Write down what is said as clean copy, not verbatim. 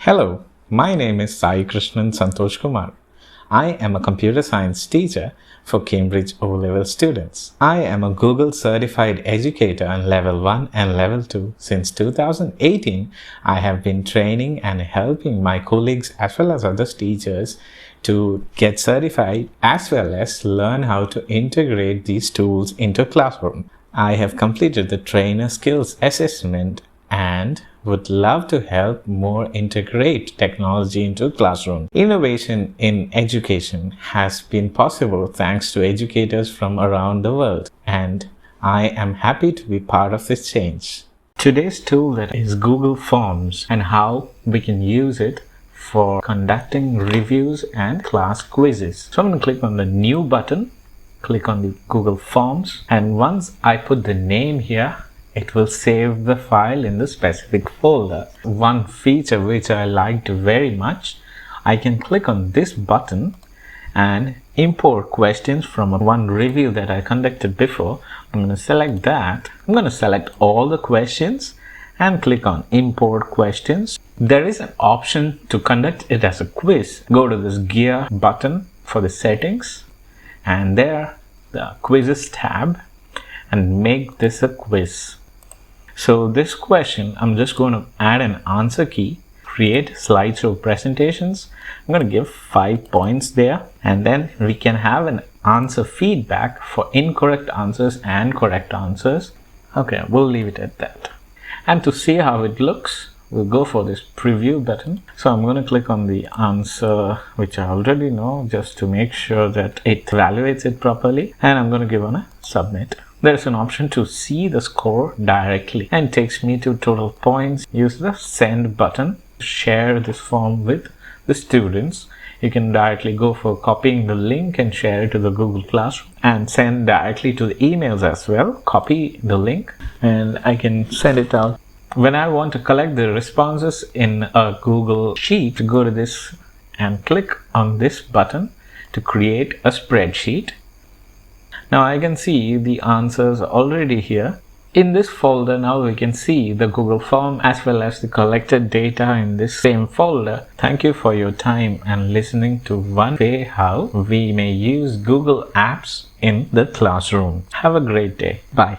Hello, my name is Krishnan Santhosh Kumar. I am a computer science teacher for Cambridge O-level students. I am a Google certified educator on level 1 and level 2. Since 2018, I have been training and helping my colleagues as well as other teachers to get certified as well as learn how to integrate these tools into classroom. I have completed the trainer skills assessment and would love to help more integrate technology into classroom. Innovation in education has been possible thanks to educators from around the world, and I am happy to be part of this change. Today's tool that is Google Forms and how we can use it for conducting reviews and class quizzes. So I'm going to click on the new button, click on the Google Forms, and once I put the name here, it will save the file in the specific folder. One feature which I liked very much, I can click on this button and import questions from one review that I conducted before. I'm going to select that. I'm going to select all the questions and click on import questions. There is an option to conduct it as a quiz. Go to this gear button for the settings, and there the quizzes tab, and make this a quiz. So this question, I'm just going to add an answer key, create slideshow presentations. I'm going to give 5 points there, and then we can have an answer feedback for incorrect answers and correct answers. Okay, we'll leave it at that. And to see how it looks, we'll go for this preview button. So I'm going to click on the answer, which I already know, just to make sure that it evaluates it properly. And I'm going to give on a submit. There is an option to see the score directly and takes me to total points. Use the send button to share this form with the students. You can directly go for copying the link and share it to the Google Classroom and send directly to the emails as well. Copy the link and I can send it out. When I want to collect the responses in a Google Sheet, go to this and click on this button to create a spreadsheet. Now I can see the answers already here. In this folder now we can see the Google form as well as the collected data in this same folder. Thank you for your time and listening to one way how we may use Google Apps in the classroom. Have a great day. Bye.